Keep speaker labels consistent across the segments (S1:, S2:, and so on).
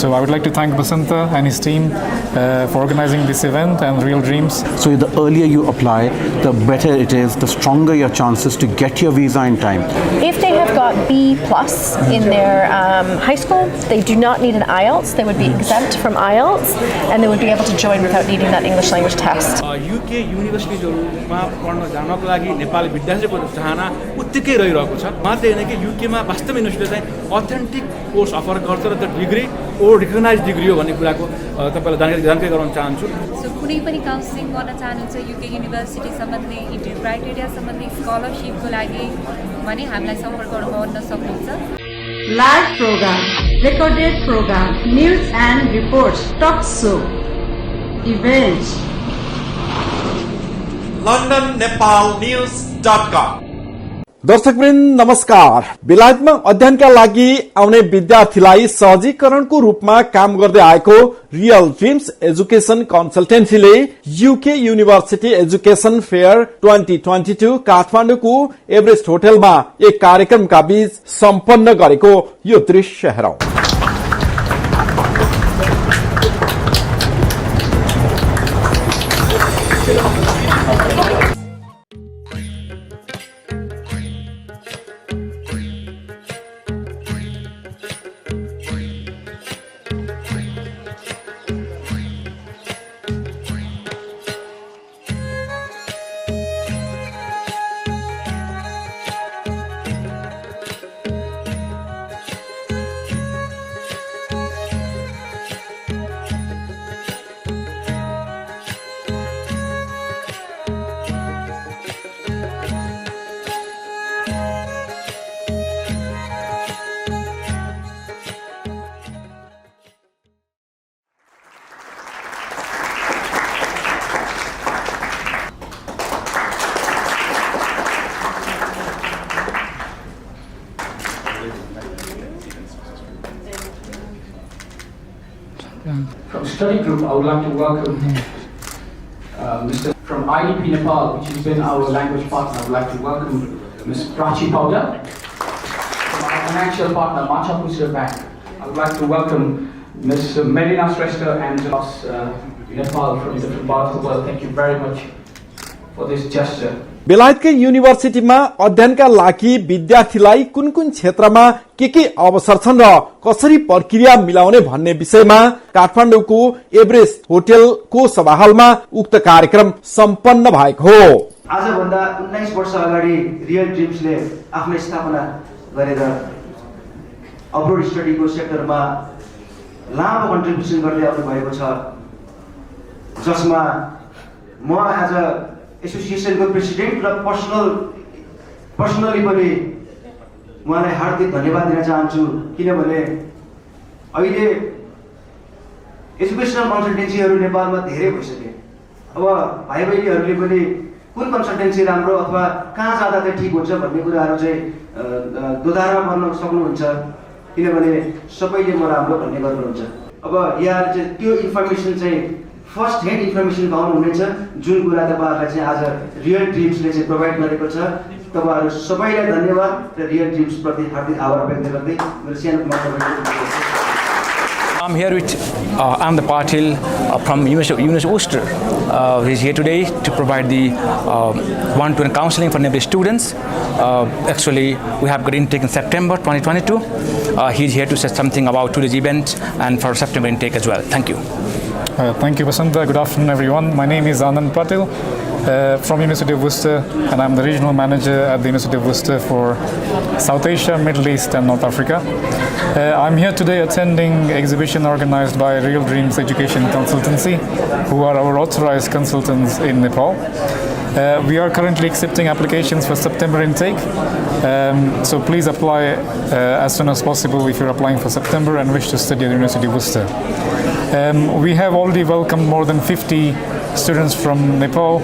S1: So I would like to thank Basanta and his team for organizing this event and Real Dreams.
S2: So the earlier you apply, the better it is, the stronger your chances to get your visa in time.
S3: If they have got B+ in their high school, they do not need an IELTS. They would be exempt from IELTS and they would be able to join without needing that English language test.
S4: UK युनिभर्सिटीजहरुमा पढ्न जानको लागि नेपाली विद्यार्थीको चाहना उत्तिकै रहिरहेको छ। मात्रै हैन कि युकेमा वास्तवमा युनिभर्सिटीले चाहिँ अथेन्टिक कोर्स अफर गर्छ र त्यो डिग्री ओ रिकग्नाइज्ड डिग्री हो भन्ने कुराको तपाईलाई जानकारी गराउन चाहन्छु।
S5: सो कुनै पनि काउन्सिलिङ गर्न चाहनुहुन्छ युके युनिभर्सिटी सम्बन्धी इन्ट्री क्राइटेरिया सम्बन्धी स्कलरशिपको लागि भने हामीलाई सम्पर्क गर्न सक्नुहुन्छ।
S6: Live program, recorded program, news and reports, talk show, events.
S7: londonnepalnews.com
S8: दर्शकवृन्द नमस्कार। बेलायतमा अध्ययनका लागि आउने विद्यार्थीलाई सहजीकरणको रूपमा काम गर्दै आएको रियल ड्रीम्स एजुकेशन कन्सल्टेन्सीले यूके युनिभर्सिटी एजुकेशन फेयर 2022 काठमाडौँको एभरेस्ट होटलमा एक कार्यक्रमका बीच सम्पन्न गरेको यो दृश्य हेरौं।
S9: From study group, I would like to welcome Mr. from IDP Nepal, which has been our language partner. I would like to welcome Ms. Prachi Powder. From our financial partner, Macha Pusra Bank, I would like to welcome Ms. Melina Shrestha and Nepal from different parts of the world. Thank you very much for this gesture.
S8: बेलायतकै युनिभर्सिटीमा अध्ययनका लागि विद्यार्थीलाई कुन कुन क्षेत्रमा के अवसर छन् र कसरी प्रक्रिया मिलाउने भन्ने विषयमा काठमाडौँको एभरेस्ट होटलको सभाहालमा उक्त कार्यक्रम सम्पन्न भएको हो।
S10: आजभन्दा 19 वर्ष अगाडि रियल ड्रिम्सले आफ्नो स्थापना गरेर अब्रोड स्टडीको सेक्टरमा लामो कन्ट्रिब्युसन गर्दै आउनु भएको छ, जसमा म एज अ एसोसिएसनको प्रेसिडेन्ट र पर्सनली पनि उहाँलाई हार्दिक धन्यवाद दिन चाहन्छु, किनभने अहिले एजुकेसनल कन्सल्टेन्सीहरू नेपालमा धेरै भइसके। अब भाइ बहिनीहरूले पनि कुन कन्सल्टेन्सी राम्रो अथवा कहाँ जाँदा चाहिँ ठिक हुन्छ भन्ने कुराहरू चाहिँ दोधारमा गर्न सक्नुहुन्छ, किनभने सबैले म राम्रो भन्ने गर्नुहुन्छ। अब यहाँले चाहिँ त्यो इन्फर्मेसन चाहिँ फर्स्ट ह्यान्ड इन्फर्मेसन पाउनु हुनेछ, जुन कुरा तपाईहरुलाई चाहिँ आज रियल ड्रिम्सले चाहिँ प्रोभाइड गरेको छ। तपाईहरु सबैलाई धन्यवाद र रियल ड्रिम्स प्रति हार्दिक आभार व्यक्त गर्दै मेरो सानो वक्तव्य।
S4: I'm here with I'm the Patil from University of Worcester. He is here today to provide the one-to-one counseling for Nepali students. Actually, we have got intake in September 2022. He is here to say something about today's event and for September intake as well. Thank you.
S1: Thank you, Basanta. Good afternoon, everyone. My name is Anand Patil from University of Worcester, and I'm the regional manager at the University of Worcester for South Asia, Middle East, and North Africa. I'm here today attending an exhibition organized by Real Dreams Education Consultancy, who are our authorized consultants in Nepal. We are currently accepting applications for September intake, so please apply as soon as possible if you're applying for September and wish to study at the University of Worcester. We have already welcomed more than 50 students from Nepal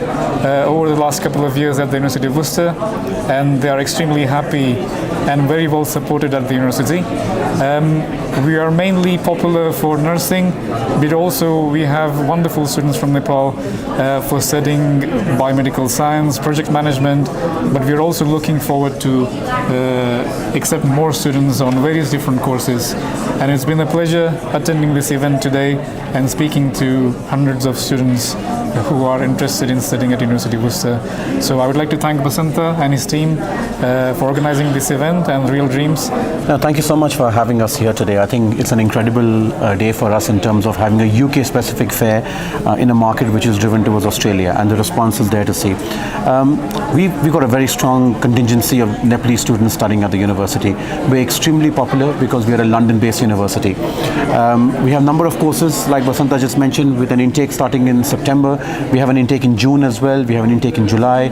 S1: over the last couple of years at the University of Worcester, and they are extremely happy and very well supported at the university. We are mainly popular for nursing, but also we have wonderful students from Nepal for studying biomedical science, project management, but we're also looking forward to accept more students on various different courses. And it's been a pleasure attending this event today and speaking to hundreds of students who are interested in studying at University of Worcester. So I would like to thank Basanta and his team for organizing this event and Real Dreams.
S2: Thank you so much for having us here today. I think it's an incredible day for us in terms of having a UK specific fair in a market which is driven towards Australia, and the response is there to see. We've got a very strong contingency of Nepalese students studying at the university. We're extremely popular because we are a London-based university. We have a number of courses, like Basanta just mentioned, with an intake starting in September. We have an intake in June as well. We have an intake in July,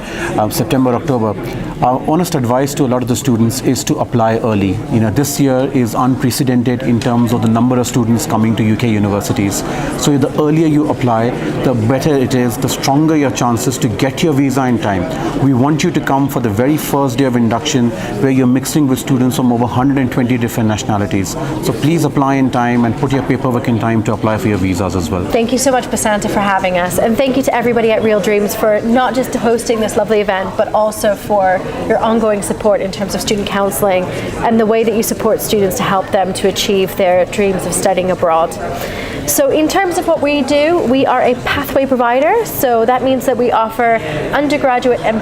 S2: September, October. Our honest advice to a lot of the students is to apply early. This year is unprecedented in terms of the number of students coming to UK universities. So the earlier you apply, the better it is, the stronger your chances to get your visa in time. We want you to come for the very first day of induction, where you're mixing with students from over 120 different nationalities. So please apply in time and put your paperwork in time to apply for your visas as well.
S3: Thank you so much, Basanta, for having us. And thank you to everybody at Real Dreams for not just hosting this lovely event, but also for your ongoing support in terms of student counselling and the way that you support students to help them to achieve their dreams of studying abroad. So in terms of what we do, we are a pathway provider. So that means that we offer undergraduate and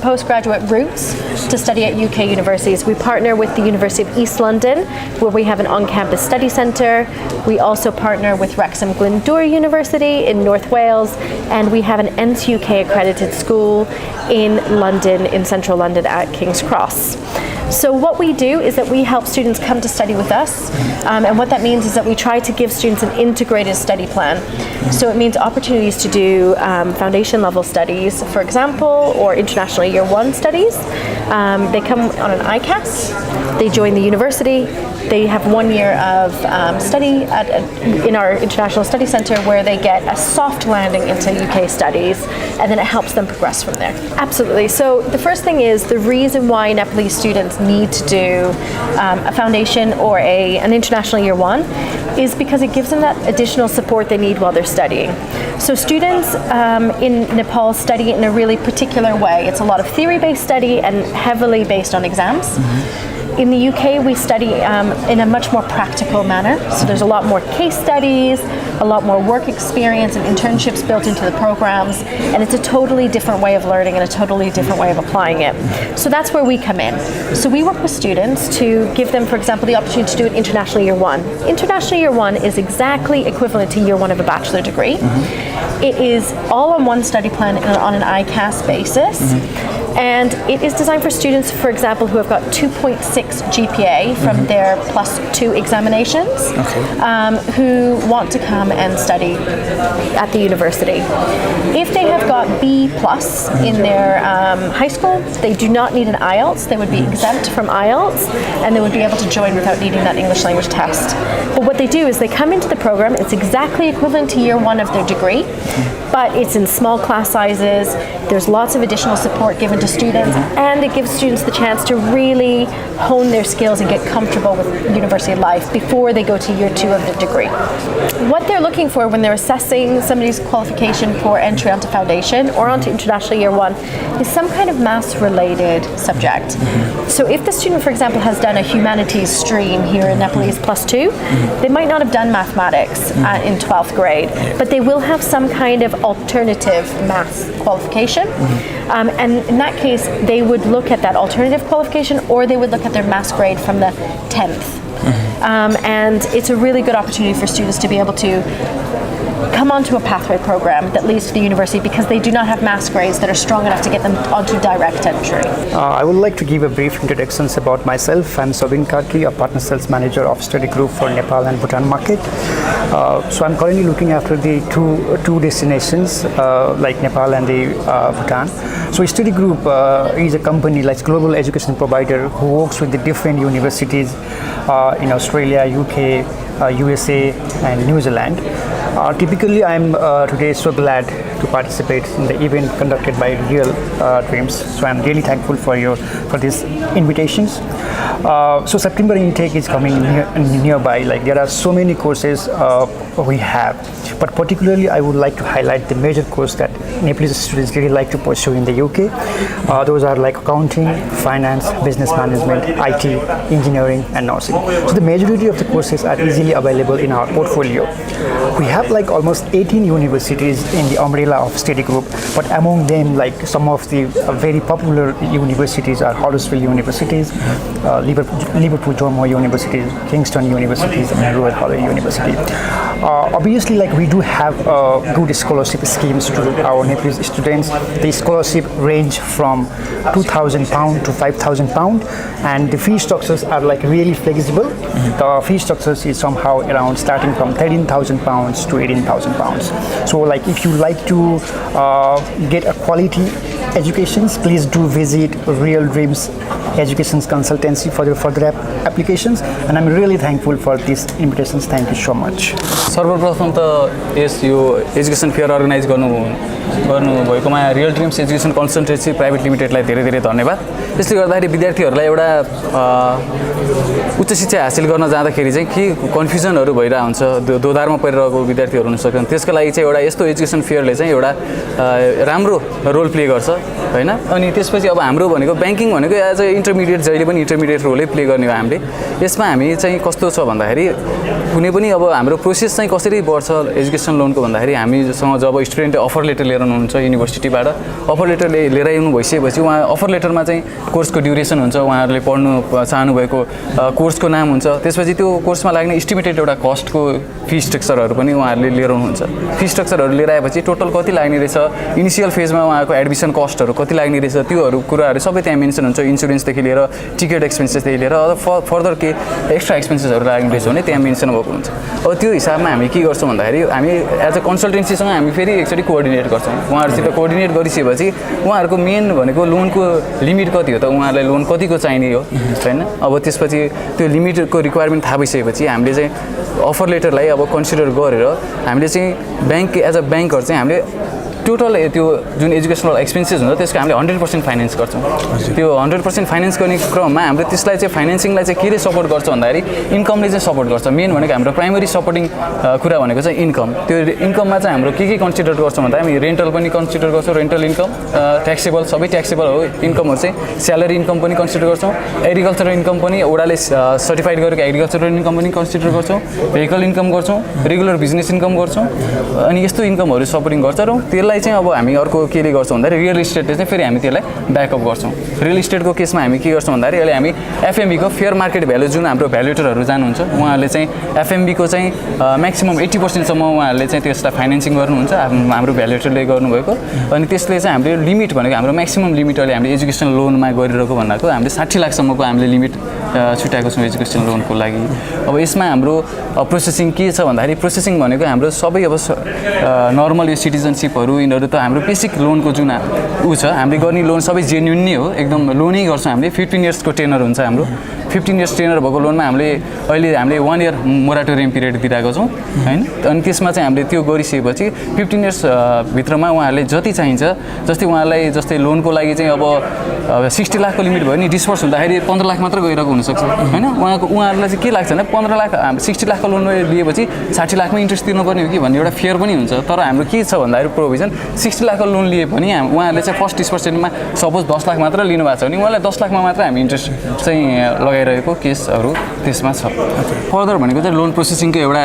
S3: postgraduate routes to study at UK universities. We partner with the University of East London, where we have an on-campus study centre. We also partner with Wrexham Glendower University in North Wales, and we have an NCUK accredited school in London, in central London at King's Cross. So what we do is that we help students come to study with us, and what that means is that we try to give students an integrated study plan. So it means opportunities to do foundation level studies, for example, or international year one studies. They come on an ICAS, they join the university, they have 1 year of study in our International Study Centre, where they get a soft landing into UK studies, and then it helps them progress from there. Absolutely. So the first thing is, the reason why Nepalese students need to do a foundation or an international year one is because it gives them that additional support they need while they're studying. So students in Nepal study in a really particular way. It's a lot of theory-based study and heavily based on exams. In the UK, we study in a much more practical manner. So there's a lot more case studies, a lot more work experience and internships built into the programs, and it's a totally different way of learning and a totally different way of applying it. So that's where we come in. So we work with students to give them, for example, the opportunity to do an international year one. International year one is exactly equivalent to year one of a bachelor degree. It is all on one study plan on an ICAS basis. And it is designed for students, for example, who have got 2.6 GPA from their +2 examinations, who want to come and study at the university. If they have got B+ in their high school, they do not need an IELTS. They would be exempt from IELTS, and they would be able to join without needing that English language test. But what they do is they come into the program, it's exactly equivalent to year one of their degree, but it's in small class sizes. There's lots of additional support given to students, and it gives students the chance to really hone their skills and get comfortable with university life before they go to year two of their degree. What they're looking for when they're assessing somebody's qualification for entry onto foundation or onto international year one is some kind of maths-related subject. So if the student, for example, has done a humanities stream here in Nepalese +2, they might not have done mathematics in 12th grade, but they will have some kind of alternative maths qualification. And in that case, they would look at that alternative qualification, or they would look at their maths grade from the 10th. And it's a really good opportunity for students to be able to come onto a pathway program that leads to the university, because they do not have maths grades that are strong enough to get them onto direct entry.
S7: I would like to give a brief introductions about myself. I'm Adhikari, a partner sales manager of study group for Nepal and Bhutan market. So I'm currently looking after the two destinations like Nepal and the Bhutan. So study group is a company like global education provider who works with the different universities in Australia, UK, USA and New Zealand. Typically, I'm today so glad to participate in the event conducted by Real Dreams. So I'm really thankful for these invitations. So September intake is coming nearby. Like there are so many courses we have, but particularly I would like to highlight the major course that Nepalese students really like to pursue in the UK. Those are like accounting, finance, business management, IT, engineering, and nursing. So the majority of the courses are easily available in our portfolio. We have like almost 18 universities in the umbrella of study group, but among them like some of the very popular universities are Huddersfield Universities, Liverpool Jomo University, Kingston Universities, and Royal College University. Obviously, like we do have good scholarship schemes to our Nepalese students. The scholarship range from £2,000 to £5,000, and the fee structures are like really flexible. The fee structures is somehow around starting from £13,000 to £18,000. So, like if you like to get a quality educations, please do visit Real Dreams Education Consultancy for your further applications, and I'm really thankful for these invitations. Thank you so much.
S11: सर्वप्रथम त यो education fair organize गर्नुभएकोमा real dreams education consultancy private लिमिटेडलाई धेरै धेरै धन्यवाद। यसले गर्दाखेरि विद्यार्थीहरूलाई एउटा उच्च शिक्षा हासिल गर्न जाँदाखेरि चाहिँ के कन्फ्युजनहरू भइरहेको हुन्छ, दोधारमा परिरहेको विद्यार्थीहरू हुन सक्छन्। त्यसको लागि चाहिँ एउटा यस्तो एजुकेसन फेयरले चाहिँ एउटा राम्रो रोल प्ले गर्छ हैन। अनि त्यसपछि अब हाम्रो भनेको ब्याङ्किङ भनेको एज अ इन्टरमिडिएट जहिले पनि इन्टरमिडिएट रोलै प्ले गर्ने हो हामीले। यसमा हामी चाहिँ कस्तो छ भन्दाखेरि कुनै पनि अब हाम्रो प्रोसेस चाहिँ कसरी बढ्छ एजुकेसन लोनको भन्दाखेरि हामीसँग जब स्टुडेन्ट अफर लेटर लिएर आउनुहुन्छ युनिभर्सिटीबाट, अफर लेटर लिएर आउनु भइसकेपछि उहाँ अफर लेटरमा चाहिँ कोर्सको ड्युरेसन हुन्छ, उहाँहरूले पढ्नु चाहनुभएको कोर्सको नाम हुन्छ, त्यसपछि त्यो कोर्समा लाग्ने इस्टिमेटेड एउटा कस्टको फी स्ट्रक्चरहरू पनि उहाँहरूले लिएर आउनुहुन्छ। फी स्ट्रक्चरहरू लिएर आएपछि टोटल कति लाग्ने रहेछ, इनिसियल फेजमा उहाँको एडमिसन कस्टहरू कति लाग्ने रहेछ, त्योहरू कुराहरू सबै त्यहाँ मेन्सन हुन्छ। इन्सुरेन्सदेखि लिएर टिकट एक्सपेन्सेसदेखि लिएर फर्दर के एक्स्ट्रा एक्सपेन्सेसहरू लाग्ने रहेछ भने त्यहाँ मेन्सन भएको हुन्छ। अब त्यो हिसाबमा हामी के गर्छौँ भन्दाखेरि हामी एज अ कन्सल्टेन्सीसँग हामी फेरि एकचोटि कोअर्डिनेट गर्छौँ। उहाँहरूसित कोअर्डिनेट गरिसकेपछि उहाँहरूको मेन भनेको लोनको लिमिट कति हो त, उहाँहरूलाई लोन कतिको चाहिने हो होइन। अब त्यसपछि त्यो लिमिटको रिक्वायरमेन्ट थाहा भइसकेपछि हामीले चाहिँ अफर लेटरलाई अब कन्सिडर गरेर हामीले चाहिँ ब्याङ्क एज अ ब्याङ्कहरू चाहिँ हामीले टोटल त्यो जुन एजुकेसनल एक्सपेन्सेस हुन्छ त्यसको हामीले 100% फाइनेन्स गर्छौँ। त्यो 100% फाइनेन्स गर्ने क्रममा हाम्रो त्यसलाई चाहिँ फाइनेन्सिङलाई चाहिँ के सपोर्ट गर्छ भन्दाखेरि इन्कमले चाहिँ सपोर्ट गर्छ। मेन भनेको हाम्रो प्राइमरी सपोर्टिङ कुरा भनेको चाहिँ इन्कम। त्यो इन्कममा चाहिँ हाम्रो के कन्सिडर गर्छौँ भन्दा हामी रेन्टल पनि कन्सिडर गर्छौँ, रेन्टल इन्कम ट्याक्सेबल सबै ट्याक्सेबल हो इन्कमहरू चाहिँ, स्यालेरी इन्कम पनि कन्सिडर गर्छौँ, एग्रिकल्चरल इन्कम पनि ओडाले सर्टिफाइड गरेको एग्रिकल्चरल इन्कम पनि कन्सिडर गर्छौँ, भेहिकल इन्कम गर्छौँ, रेगुलर बिजनेस इन्कम गर्छौँ, अनि यस्तो इन्कमहरू सपोर्टिङ गर्छ। र त्यसलाई चाहिँ अब हामी अर्को केले गर्छौँ भन्दाखेरि रियल इस्टेटले चाहिँ फेरि हामी त्यसलाई ब्याकअप गर्छौँ। रियल इस्टेटको केसमा हामी के गर्छौँ भन्दाखेरि अहिले हामी एफएमबीको फेयर मार्केट भ्यालु जुन हाम्रो भ्यालुएटरहरू जानुहुन्छ उहाँहरूले चाहिँ एफएमबीको चाहिँ म्याक्सिमम् 80%सम्म उहाँहरूले चाहिँ त्यसलाई फाइनेन्सिङ गर्नुहुन्छ हाम्रो भ्यालुएटरले गर्नुभएको। अनि त्यसले चाहिँ हामीले लिमिट भनेको हाम्रो म्याक्सिमम् लिमिट अहिले हामीले एजुकेसन लोनमा गरिरहेको भन्नाको हामीले 60 लाखसम्मको हामीले लिमिट छुट्याएको छौँ एजुकेसन लोनको लागि। अब यसमा हाम्रो प्रोसेसिङ के छ भन्दाखेरि प्रोसेसिङ भनेको हाम्रो सबै अब नर्मल यो सिटिजनसिपहरू यिनीहरू त हाम्रो बेसिक लोनको जुन ऊ छ हामीले गर्ने लोन सबै जेन्युन नै हो, एकदम लोनै गर्छौँ हामीले। 15 इयर्सको टेनर हुन्छ हाम्रो। 15 इयर्स टेनर भएको लोनमा हामीले 1 इयर मोराटोरियम पिरियड दिइरहेको छौँ हैन। अनि त्यसमा चाहिँ हामीले त्यो गरिसकेपछि 15 इयर्स भित्रमा उहाँहरूले जति चाहिन्छ, जस्तै उहाँलाई जस्तै लोनको लागि चाहिँ अब 60 लाखको लिमिट भयो नि, डिस्पर्स हुँदाखेरि 15 लाख मात्र गइरहेको हुनसक्छ हैन। उहाँहरूलाई चाहिँ के लाग्छ भने 15 लाख 60 लाखको लोन लिएपछि 60 लाखमा इन्ट्रेस्ट तिर्नुपर्ने हो कि भन्ने एउटा फेयर पनि हुन्छ। तर हाम्रो के छ भन्दाखेरि प्रोभिजन 60 लाखको लोन लिए पनि उहाँहरूले चाहिँ फर्स्ट डिस्पर्समेन्टमा सपोज 10 लाख मात्र लिनु भएको छ भने उहाँलाई 10 लाखमा मात्र हामी इन्ट्रेस्ट चाहिँ लगाइरहेको केसहरू त्यसमा छ। फर्दर भनेको चाहिँ लोन प्रोसेसिङको एउटा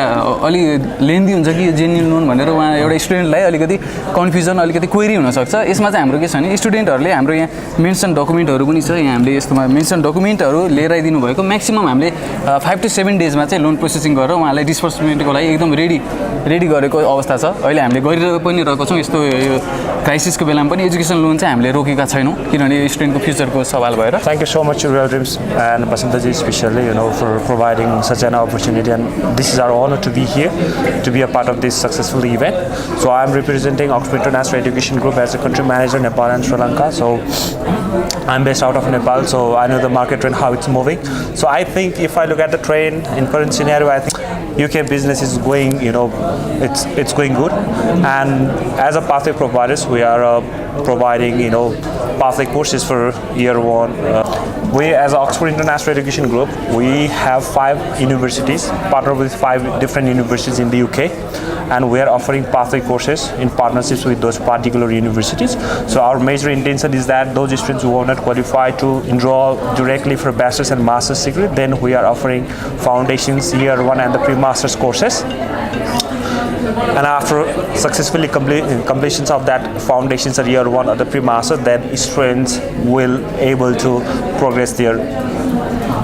S11: अलि लेन्दी हुन्छ कि जेन्युन लोन भनेर उहाँ एउटा स्टुडेन्टलाई अलिकति कन्फ्युजन अलिकति क्वेरी हुनसक्छ। यसमा चाहिँ हाम्रो के छ भने स्टुडेन्टहरूले हाम्रो यहाँ मेन्सन डकुमेन्टहरू पनि छ, यहाँ हामीले यस्तोमा मेन्सन डकुमेन्टहरू लिएर आइदिनु भएको म्याक्सिमम् हामीले 5 to 7 डेजमा चाहिँ लोन प्रोसेसिङ गरेर उहाँलाई डिस्पर्समेन्टको लागि एकदम रेडी गरेको अवस्था छ। अहिले हामीले गरिरहेको पनि रहेको छौँ। यस्तो यो क्राइसिसको बेलामा पनि एजुकेसन लोन चाहिँ हामीले रोकेका छैनौँ किनभने स्टुडेन्टको फ्युचरको सवाल भएर।
S12: Thank you so much to Real Dreams and Basantaji especially, for providing such an opportunity, and this is our honor to be here, to be a part of this successful event. So I am representing Oxford International Education Group as a country manager, Nepal and Sri Lanka. So I'm based out of Nepal, so I know the market trend, how it's moving. So I think if I look at the trend in current scenario, I think UK business is going, it's going good. And as a pathway providers, we are providing, pathway courses for year one. We, as Oxford International Education Group, we have 5 universities, partnered with 5 different universities in the UK, and we are offering pathway courses in partnerships with those particular universities. So our major intention is that those students who are not qualified to enroll directly for bachelor's and master's degree, then we are offering foundations year 1 and the pre-master's courses. And after successfully completions of that foundations at year 1 of the pre-master, then students will able to progress their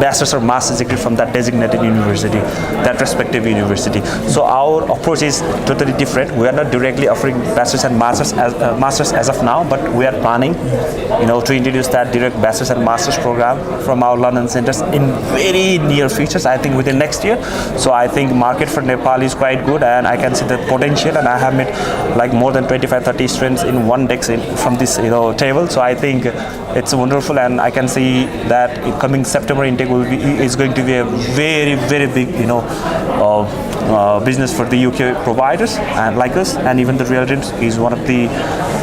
S12: bachelor's or master's degree from that designated university, that respective university. So our approach is totally different. We are not directly offering bachelor's and master's as of now, but we are planning, to introduce that direct bachelor's and master's program from our London centers in very near futures. I think within next year. So I think market for Nepal is quite good, and I can see the potential. And I have met like more than 25-30 students in one desk from this table. So I think it's wonderful, and I can see that coming September intake is going to be a very, very big business for the UK providers and like us. And even the Real Dreams is one of the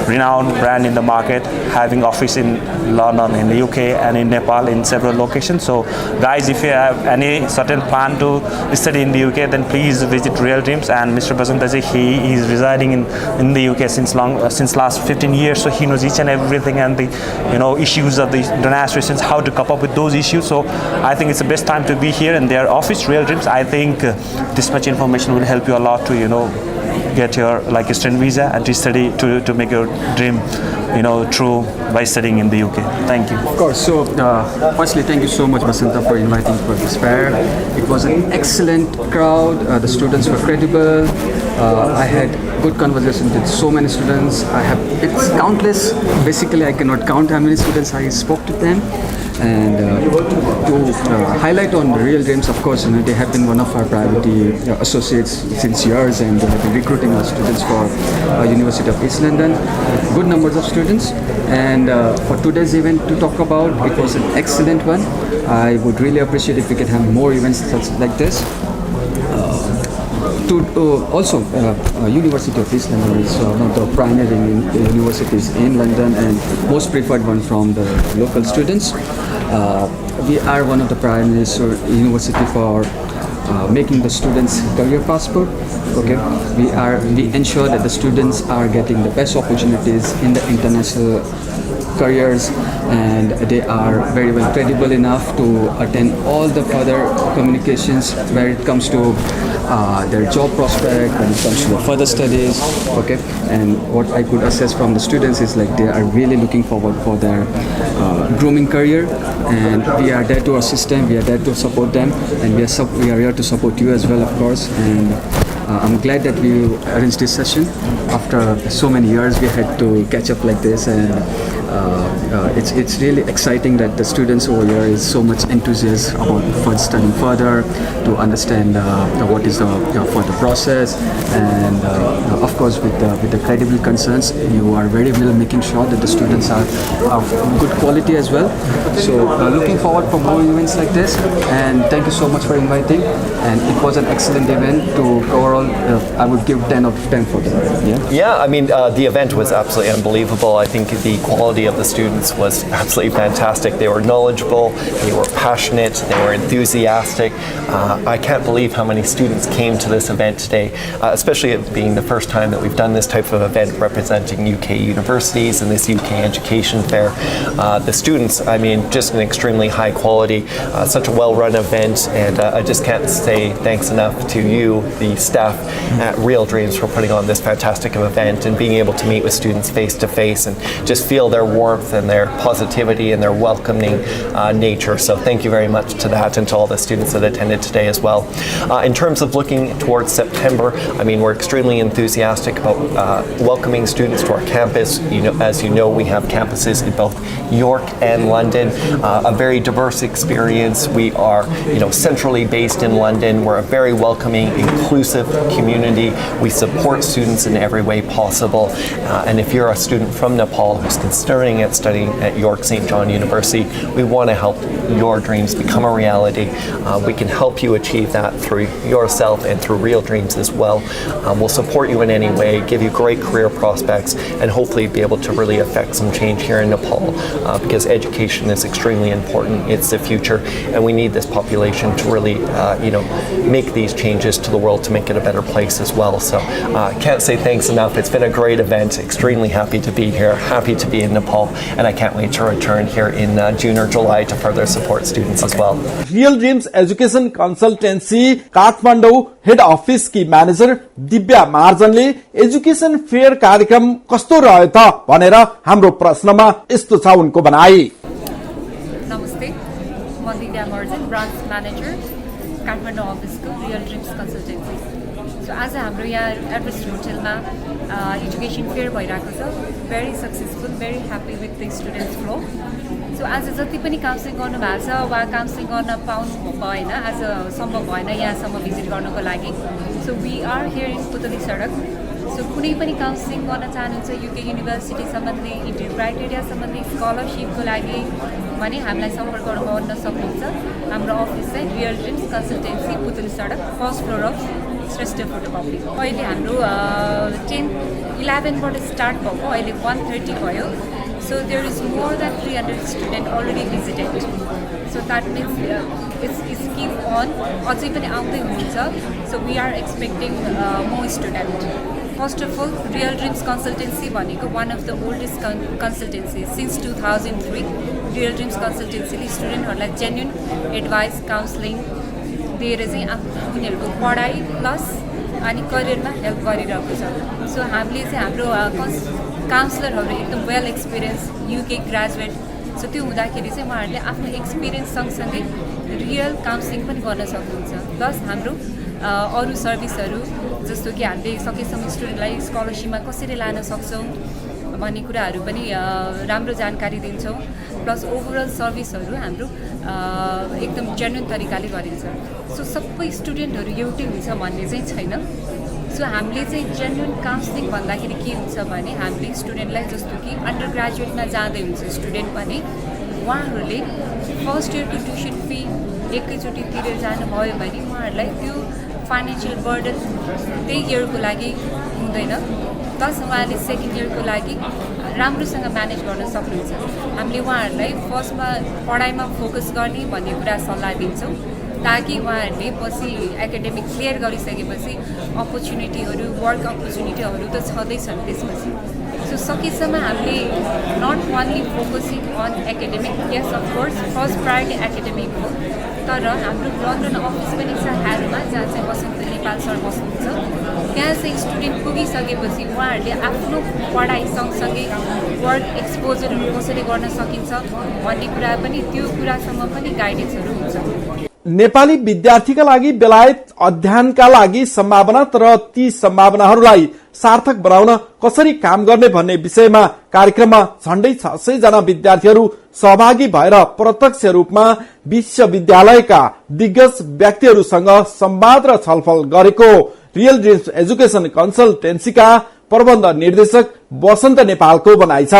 S12: renowned brand in the market, having office in London, in the UK, and in Nepal in several locations. So guys, if you have any certain plan to study in the UK, then please visit Real Dreams. And Mr. Basantaji, he is residing in the UK since last 15 years, so he knows each and everything, and the issues of the international students, how to cope up with those issues. So I think it's the best time to be here in their office, Real Dreams. I think this much information will help you a lot to get your student visa and to study to make your dream true by studying in the UK. Thank you.
S13: Of course. So firstly, thank you so much, Basanta, for inviting for this fair. It was an excellent crowd. The students were credible. I had good conversations with so many students. It's countless. Basically, I cannot count how many students I spoke to them. And to highlight on Real Dreams, of course, they have been one of our priority associates since years, and they have been recruiting our students for University of East London. Good numbers of students. And for today's event to talk about, it was an excellent one. I would really appreciate if we can have more events such like this. Also, University of East London is one of the primary universities in London and most preferred one from the local students. We are one of the primary university for making the students career passport. Okay, we ensure that the students are getting the best opportunities in the international careers, and they are very well credible enough to attend all the further communications where it comes to their job prospect, when it comes to the further studies. Okay, and what I could assess from the students is they are really looking forward for their grooming career, and we are there to assist them, we are there to support them, and we are here to support you as well, of course. And I'm glad that we arranged this session. After so many years, we had to catch up like this, and it's really exciting that the students over here is so much enthusiasm about studying further, to understand what is the further process, and of course with the credible concerns, you are very well making sure that the students are of good quality as well. So looking forward for more events like this, and thank you so much for inviting. And it was an excellent event. To overall, I would give 10 out of 10 for them.
S14: Yeah, I mean, the event was absolutely unbelievable. I think the quality of the students was absolutely fantastic. They were knowledgeable, they were passionate, they were enthusiastic. I can't believe how many students came to this event today, especially it being the first time that we've done this type of event representing UK universities and this UK education fair. The students, I mean, just an extremely high quality, such a well-run event, and I just can't say thanks enough to you, the staff at Real Dreams, for putting on this fantastic event and being able to meet with students face to face and just feel their warmth and their positivity and their welcoming nature. So thank you very much to that and to all the students that attended today as well. In terms of looking towards September, I mean, we're extremely enthusiastic about welcoming students to our campus. As you know, we have campuses in both York and London, a very diverse experience. We are, centrally based in London. We're a very welcoming, inclusive community. We support students in every way possible. And if you're a student from Nepal who's considering it studying at York St. John University, we want to help your dreams become a reality. We can help you achieve that through yourself and through Real Dreams as well. We'll support you in any way, give you great career prospects, and hopefully be able to really affect some change here in Nepal, because education is extremely important. It's the future, and we need this population to really make these changes to the world to make it a better place as well. So can't say thanks enough. It's been a great event. Extremely happy to be here, happy to be in Nepal, and I can't wait to return here in June or July to further support students as well.
S8: Real Dreams Education Consultancy Kathmandu head office की manager Divya महाजनले education fair कार्यक्रम कस्तो रह्यो त भनेर हाम्रो प्रश्नमा यस्तो छ उनको भनाई।
S5: नमस्ते, म दिव्या महाजन, ब्रान्च म्यानेजर काठमाडौँ अफिसको रियल ड्रिम्स कन्सल्टेन्सी। सो आज हाम्रो यहाँ एभरेस्ट होटलमा एजुकेसन फेयर भइरहेको छ। Very successful, very happy with the students flow. So आज जति पनि काउन्सिलिङ गर्नुभएको छ वा काउन्सिलिङ गर्न पाउनु भएन, आज सम्भव भएन यहाँसम्म भिजिट गर्नको लागि। So we are here in Putali Sadak. सो कुनै पनि काउन्सिलिङ गर्न चाहनुहुन्छ युके युनिभर्सिटी सम्बन्धी, इन्ट्री क्राइटेरिया सम्बन्धी, स्कलरसिपको लागि भने हामीलाई सम्पर्क गर्न सक्नुहुन्छ। हाम्रो अफिस चाहिँ रियल ड्रिम्स कन्सल्टेन्सी, पुतली सडक, फर्स्ट फ्लोर अफ श्रेष्ठ फोटोकपी। अहिले हाम्रो 11बाट स्टार्ट भएको, अहिले 1:30 भयो। So there is more than 300 students already visited. So that means it's keep on. अझै पनि आउँदै हुनुहुन्छ. So we are expecting more students. First of all, Real Dreams Consultancy भनेको one of the oldest consultancies since 2003. Real Dreams Consultancy ले स्टुडेन्टहरूलाई genuine advice, counseling दिएर चाहिँ उनीहरूको पढाइ प्लस अनि करियरमा हेल्प गरिरहेको छ। सो हामीले चाहिँ हाम्रो काउन्सलरहरू एकदम वेल एक्सपिरियन्स युके ग्रेजुएट। सो त्यो हुँदाखेरि चाहिँ उहाँहरूले आफ्नो एक्सपिरियन्स सँगसँगै रियल काउन्सिलिङ पनि गर्न सक्नुहुन्छ। प्लस हाम्रो अरू सर्भिसहरू जस्तो कि हामीले सकेसम्म स्टुडेन्टलाई स्कलरसिपमा कसरी लान सक्छौँ भन्ने कुराहरू पनि राम्रो जानकारी दिन्छौँ। प्लस ओभरअल सर्भिसहरू हाम्रो एकदम जेन्युन तरिकाले गरिन्छ। सो सबै स्टुडेन्टहरू एउटै हुन्छ भन्ने चाहिँ छैन। सो हामीले चाहिँ जेन्युन काउन्सिलिङ भन्दाखेरि के हुन्छ भने हामीले स्टुडेन्टलाई जस्तो कि अन्डर ग्रेजुएटमा जाँदै हुन्छ स्टुडेन्ट पनि, उहाँहरूले फर्स्ट इयरको ट्युसन फी एकैचोटि तिरेर जानुभयो भने उहाँहरूलाई त्यो फाइनेन्सियल बर्डन त्यही इयरको लागि हुँदैन। प्लस उहाँहरूले सेकेन्ड इयरको लागि राम्रोसँग म्यानेज गर्न सक्नुहुन्छ। हामीले उहाँहरूलाई फर्स्टमा पढाइमा फोकस गर्ने भन्ने कुरा सल्लाह दिन्छौँ, ताकि उहाँहरूले पछि एकाडेमिक क्लियर गरिसकेपछि अपर्च्युनिटीहरू, वर्क अपर्च्युनिटीहरू त छँदैछन् त्यसपछि। सो सकेसम्म हामीले not only focusing on academic, yes of course first priority academic हो, तर हाम्रो लन्डन अफिस पनि छ ह्यारोमा, जहाँ चाहिँ बसन्त नेपाल सर बस्नुहुन्छ। त्यहाँ चाहिँ स्टुडेन्ट पुगिसकेपछि उहाँहरूले आफ्नो पढाइ सँगसँगै वर्क एक्सपोजरहरू कसरी गर्न सकिन्छ भन्ने कुरा पनि, त्यो कुरासम्म पनि गाइडेन्सहरू हुन्छ।
S8: नेपाली विद्यार्थीका लागि बेलायत अध्ययनका लागि सम्भावना तर ती सम्भावनाहरूलाई सार्थक बनाउन कसरी काम गर्ने भन्ने विषयमा कार्यक्रममा झण्डै 600 जना विद्यार्थीहरू सहभागी भएर प्रत्यक्ष रूपमा विश्वविद्यालयका दिग्गज व्यक्तिहरूसँग संवाद र छलफल गरेको रियल ड्रिम्स एजुकेसन कन्सल्टेन्सीका प्रबन्ध निर्देशक वसन्त नेपालको भनाइ छ।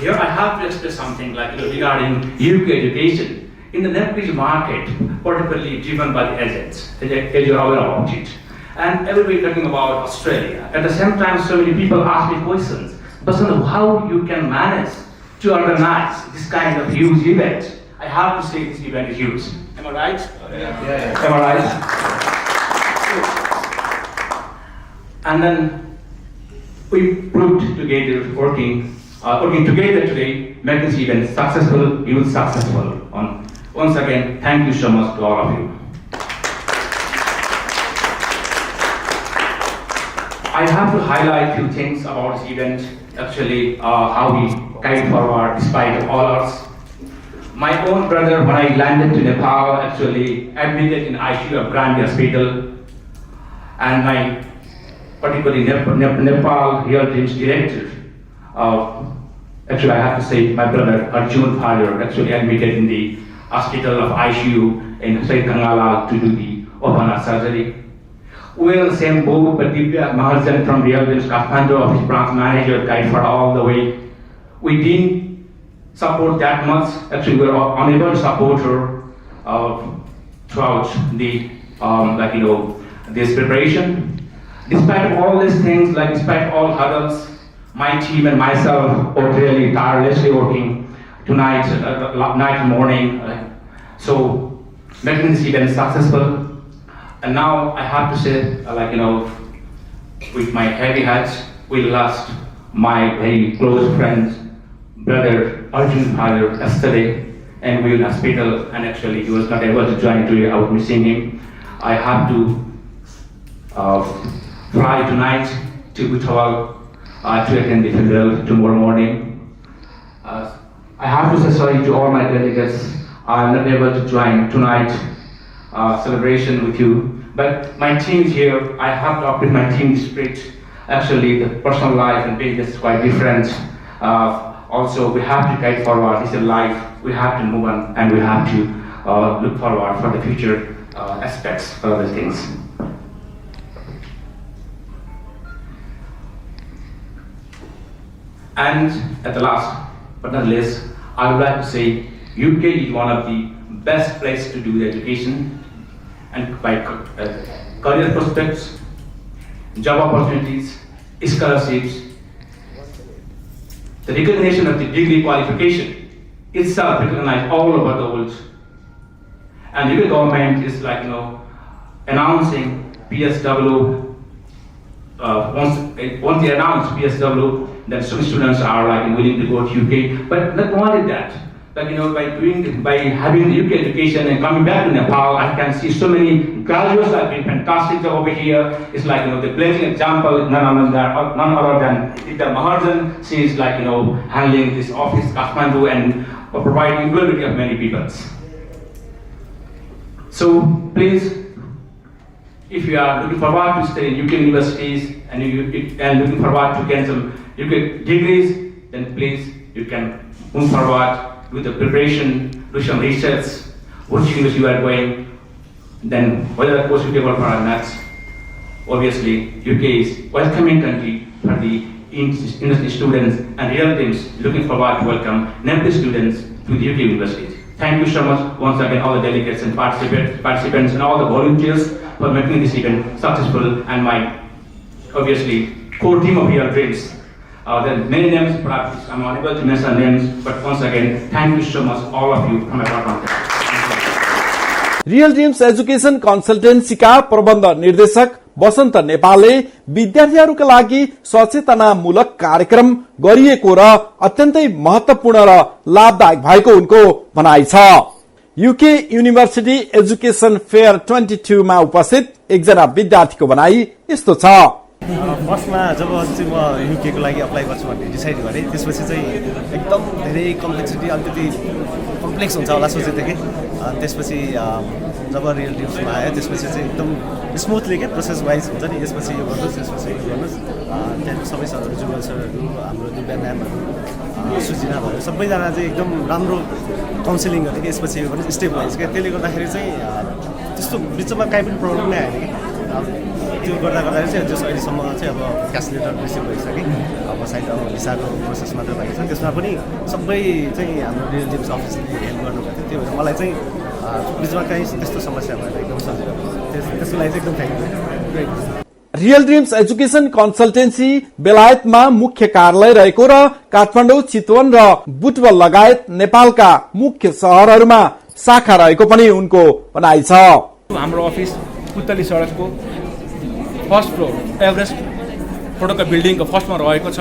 S15: Here I have to express something regarding UK education. In the Nepalese market, particularly driven by the agents, as you are aware about it. And everybody talking about Australia. At the same time, so many people ask me questions. But how you can manage to organize this kind of huge event? I have to say this event is huge. Am I right? Yeah. Am I right? And then we proved together, working together today, make this event successful, youth successful. Once again, thank you so much to all of you. I have to highlight a few things about this event, actually how we carried forward despite all odds. My own brother, when I landed to Nepal, actually admitted in ICU of Grandi Hospital, and my particularly Nepal Real Dreams director, actually I have to say my brother Arjun father actually admitted in the hospital of ICU in Saint Kangala to do the open heart surgery. We are the same boat, but Divya Mahajan from Real Dreams Kathmandu, office branch manager, guide for all the way. we didn't support that much. Actually, we were unable to support her throughout the this preparation. Despite all these things, despite all hurdles, my team and myself were really tirelessly working night and morning, so making this event successful. And now I have to say, with my heavy heart, we lost my very close friend, brother Arjun's father yesterday, and we were in hospital, and actually he was not able to join today. I was missing him. I have to fly tonight to Butawal to attend the funeral tomorrow morning. I have to say sorry to all my delegates. I'm not able to join tonight celebration with you, but my team is here. I have to update my team spirit. Actually, the personal life and business is quite different. Also, we have to guide forward. This is life. We have to move on, and we have to look forward for the future aspects for other things. And at the last but not least, I would like to say UK is one of the best places to do the education, and by career prospects, job opportunities, scholarships, the recognition of the degree qualification itself recognized all over the world. And the UK government is announcing PSW. Once they announce PSW, then some students are willing to go to UK. But not only that, by having the UK education and coming back to Nepal, I can see so many graduates that have been fantastic job over here. It's the blazing example, none other than Ida Maharjan. She is handling this office, Kathmandu, and providing employment of many people. So please, if you are looking forward to study in UK universities and looking forward to get some UK degrees, then please, you can move forward with the preparation, do some research, which university you are going, then whether that was suitable for or not. Obviously, UK is welcoming country for the industry students, and Real Dreams looking forward to welcome Nepal students to the UK universities. Thank you so much once again, all the delegates and participants and all the volunteers for making this event successful, and my obviously core team of Real Dreams. There are many names, perhaps I'm unable to mention names, but once again, thank you so much, all of you, from my
S8: real dreams education कन्सल्टेन्सीका प्रबन्ध निर्देशक वसन्त नेपालले विद्यार्थीहरूका लागि सचेतनामूलक कार्यक्रम गरिएको र अत्यन्तै महत्वपूर्ण र लाभदायक भएको उनको भनाइ छ। यूके युनिभर्सिटी एजुकेशन फेयर 22 मा उपस्थित एकजना विद्यार्थीको भनाइ यस्तो छ।
S16: फर्स्टमा जब चाहिँ म युके को लागि अप्लाई गर्छु भन्ने डिसाइड गरेँ, त्यसपछि चाहिँ एकदम धेरै कम्प्लेक्सिटी अलिकति कम्प्लेक्स हुन्छ होला सोचेको थिएँ। त्यसपछि जब रियल ड्रिम्समा आयो त्यसपछि चाहिँ एकदम स्मुथली के प्रोसेस वाइज हुन्छ नि, यसपछि यो गर्नुहोस्, यसपछि यो गर्नुहोस्। त्यहाँको सबै सरहरू, जुगल सरहरू, हाम्रो दिव्या म्यामहरू, सुजिना भयो, सबैजना चाहिँ एकदम राम्रो काउन्सिलिङ गर्यो कि यसपछि यो गर्नुहोस्, स्टेप वाइज क्या। त्यसले गर्दाखेरि चाहिँ त्यस्तो बिचमा काहीँ पनि प्रब्लम नै आएन कि। त्यो गर्दाखेरि चाहिँ जस अहिलेसम्म चाहिँ अब क्यास लेटर रिसिभ भइसक्यो। अब साइड अब भिसाको प्रोसेस मात्रै बाँकी छ, त्यसमा पनि सबै चाहिँ हाम्रो रियल ड्रिम्स अफिसले हेल्प गर्नुभएको थियो। त्यो भएर मलाई चाहिँ बिचमा कहीँ त्यस्तो समस्या भएर एकदम सजिलो त्यसको लागि चाहिँ एकदम thank you.
S8: Real dreams education consultancy बेलायतमा मुख्य कार्यालय रहेको र काठमाडौँ, चितवन र बुटवल लगायत नेपालका मुख्य शहरहरूमा शाखा रहेको पनि उनको भनाइ छ।
S4: हाम्रो अफिस पुतली सडकको फर्स्ट फ्लोर एभरेस्ट फोटोका बिल्डिङको फर्स्टमा रहेको छ।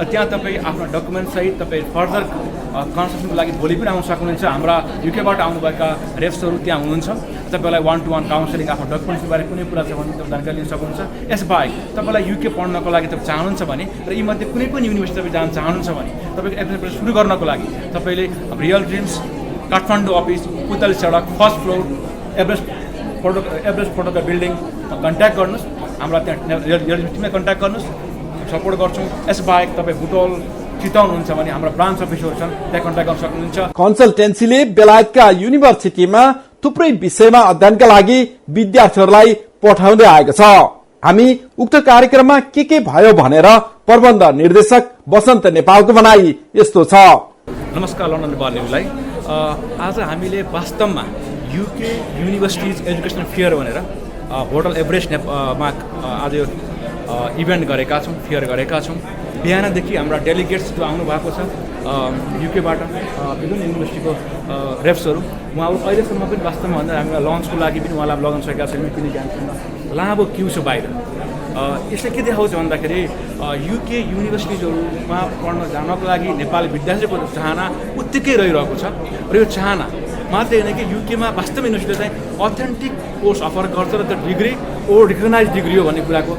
S4: त्यहाँ तपाईँ आफ्नो डकुमेन्ट सहित तपाईँ फर्दर कन्सल्टेसनको लागि भोलि पनि आउन सक्नुहुन्छ। हाम्रा युकेबाट आउनुभएका रेप्सहरू त्यहाँ हुनुहुन्छ। तपाईँलाई 1-to-1 काउन्सिलिङ, आफ्नो डकुमेन्ट्सको बारे कुनै कुरा छ भने तपाईँ जानकारी लिन सक्नुहुन्छ। यसबाहेक तपाईँलाई युके पढ्नको लागि तपाईँ चाहनुहुन्छ भने र यीमध्ये कुनै पनि युनिभर्सिटी तपाईँ जान चाहनुहुन्छ भने तपाईँको एप्लिकेसन सुरु गर्नको लागि तपाईँले real dreams Kathmandu office Putali Sadak first floor Everest फोटोका बिल्डिङ कन्ट्याक्ट गर्नुहोस्। हाम्रा त्यहाँ रियल ड्रिम्समै कन्ट्याक्ट गर्नुहोस्, सपोर्ट गर्छौँ। यसबाहेक तपाईँ बुटोल चितवन हुनुहुन्छ भने हाम्रो ब्रान्च अफिसहरू छन्, त्यहाँ कन्ट्याक्ट गर्न सक्नुहुन्छ।
S8: कन्सल्टेन्सीले बेलायतका युनिभर्सिटीमा थुप्रै विषयमा अध्ययनका लागि विद्यार्थीहरूलाई पठाउँदै आएको छ। हामी उक्त कार्यक्रममा के भयो भनेर प्रबन्ध निर्देशक वसन्त नेपालको भनाई यस्तो छ।
S4: नमस्कार लन्डन नेपालीलाई, आज हामीले वास्तवमा युके युनिभर्सिटिज एजुकेसन फेयर भनेर होटल एभरेस्ट मा आज इभेन्ट गरेका छौँ, फेयर गरेका छौँ। बिहानदेखि हाम्रा डेलिगेट्स जो आउनु भएको छ युकेबाट विभिन्न युनिभर्सिटीको रेप्सहरू, उहाँहरू अहिलेसम्म पनि वास्तवमा भन्दा हामीलाई लन्चको लागि पनि उहाँलाई लगाउन सकेका छैनौँ किनकि हामीसँग लामो क्यु छ बाहिर। यसले के देखाउँछ भन्दाखेरि युके युनिभर्सिटिजहरूमा पढ्न जानको लागि नेपाली विद्यार्थीको चाहना उत्तिकै रहिरहेको छ र यो चाहना मात्रै होइन कि युकेमा वास्तव युनिभर्सिटीले चाहिँ अथेन्टिक कोर्स अफर गर्छ र त्यो डिग्री रिकगनाइज डिग्री हो भन्ने कुराको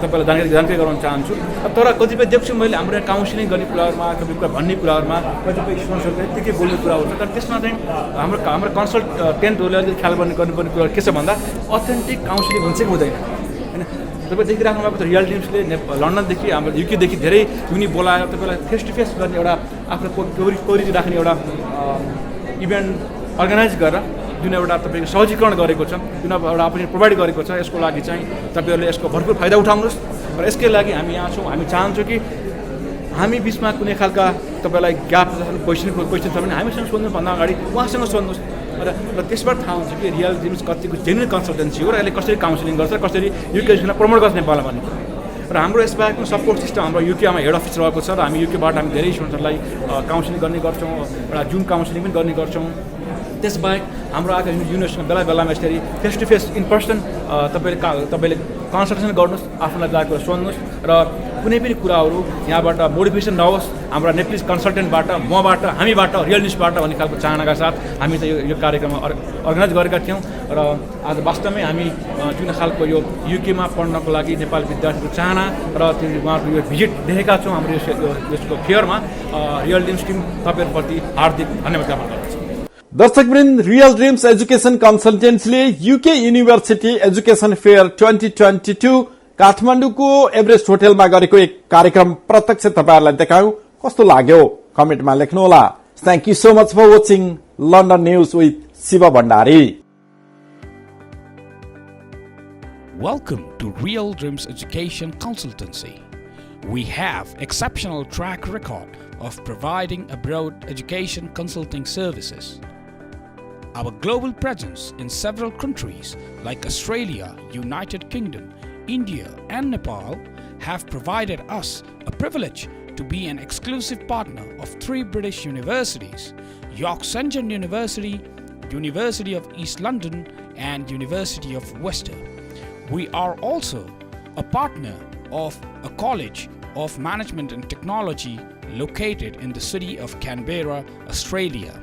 S4: तपाईँलाई जानकारी गराउन चाहन्छु। तर कतिपय देख्छु मैले हाम्रो काउन्सिलिङ गर्ने कुराहरूमा कतिपय भन्ने कुराहरूमा कतिपय स्टुडेन्ट्सहरू यत्तिकै बोल्ने कुरा हुन्छ, तर त्यसमा चाहिँ हाम्रो कन्सल्टेन्टहरूले अलिकति ख्याल गर्नुपर्ने कुरा के छ भन्दा अथेन्टिक काउन्सिलिङ हुन्छ कि हुँदैन होइन। तपाईँ देखिराख्नु भएको छ रियल ड्रिम्सले लन्डनदेखि हाम्रो युकेदेखि धेरै युनि बोलाएर तपाईँलाई फेस टु फेस गर्ने एउटा आफ्नो कोरिज राख्ने एउटा इभेन्ट अर्गनाइज गरेर जुन एउटा तपाईँको सहजीकरण गरेको छ, जुन एउटा আপুনি प्रोभाइड गरेको छ, यसको लागि चाहिँ तपाईँहरूले यसको भरपुर फाइदा उठाउनुहोस्। र यसकै लागि हामी यहाँ छौँ। हामी चाहन्छौँ कि हामी बिचमा कुनै खालका तपाईँलाई ग्याप क्वेसन छ भने हामीसँग सोध्नुभन्दा अगाडि उहाँसँग सोध्नुहोस् र त्यसबाट थाहा हुन्छ कि रियल ड्रिम्स कतिको जेन्युन कन्सल्टेन्सी हो र यसले कसरी काउन्सिलिङ गर्छ, कसरी युके एजुकेसनलाई प्रमोट गर्छ नेपालमा भन्ने कुरा। र हाम्रो यसबाहेक सपोर्ट सिस्टम हाम्रो युकेमा हेड अफिस रहेको छ र हामी युकेबाट हामी धेरै स्टुडेन्ट्सहरूलाई काउन्सिलिङ गर्ने गर्छौँ, एउटा जुम काउन्सिलिङ पनि गर्ने गर्छौँ। त्यसबाहेक हाम्रो आएको युनिभर्सिटीमा बेला बेलामा यसरी face to face in person तपाईँले कन्सल्टेसन गर्नुहोस्, आफूलाई लागेको सोध्नुहोस् र कुनै पनि कुराहरू यहाँबाट मोटिभेसन नहोस् हाम्रा नेप्लिज कन्सल्टेन्टबाट, मबाट, हामीबाट, रियल न्युजबाट भन्ने खालको चाहनाका साथ हामी चाहिँ यो कार्यक्रम अर्गनाइज गरेका थियौँ। र आज वास्तवमै हामी जुन खालको यो युकेमा पढ्नको लागि नेपाली विद्यार्थीको चाहना र त्यो उहाँहरूको यो भिजिट देखेका छौँ हाम्रो यसको फेयरमा, रियल ड्रिम्स टिम तपाईँहरूप्रति हार्दिक धन्यवाद ज्ञापन गर्दछु।
S8: दर्शकवृन्द, रियल ड्रिम्स एजुकेसन कन्सल्टेन्सीले युके युनिभर्सिटी एजुकेसन फेयर 2022 काठमाडौँको एभरेस्ट होटलमा गरेको एक कार्यक्रम प्रत्यक्ष तपाईहरुलाई देखायौं। कस्तो लाग्यो कमेन्टमा लेख्नुहोला। Thank you so much for watching London news with Shiva Bhandari.
S17: Welcome to Real Dreams Education Consultancy. We have exceptional track record of providing abroad education consulting services. Our global presence in several countries like Australia, United Kingdom, India and Nepal have provided us a privilege to be an exclusive partner of 3 British universities: York St John University, University of East London and University of Worcester. We are also a partner of a College of Management and Technology located in the city of Canberra, Australia.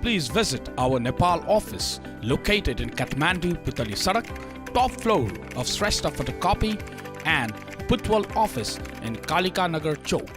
S17: Please visit our Nepal office located in Kathmandu, Putali Sarak, top floor of Shrestha Photocopy, and Putwal office in Kalika Nagar Chowk.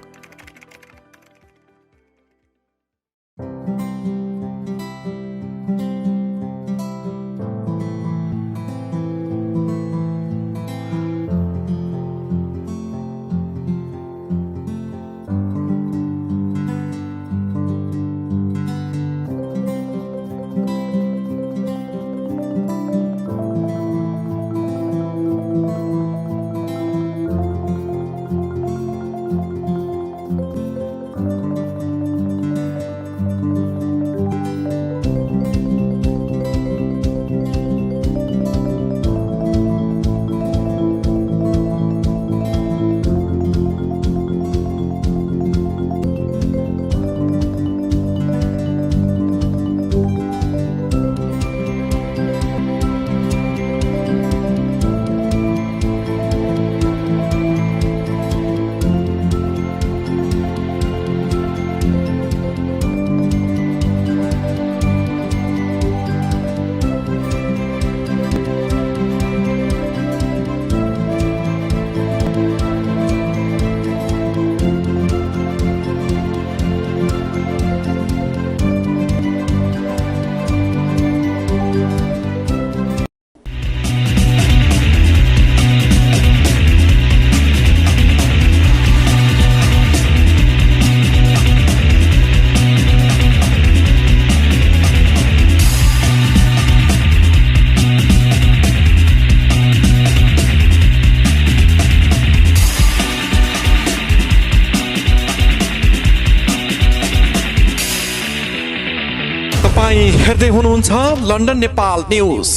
S8: तपाई हेर्दै हुनुहुन्छ London Nepal news.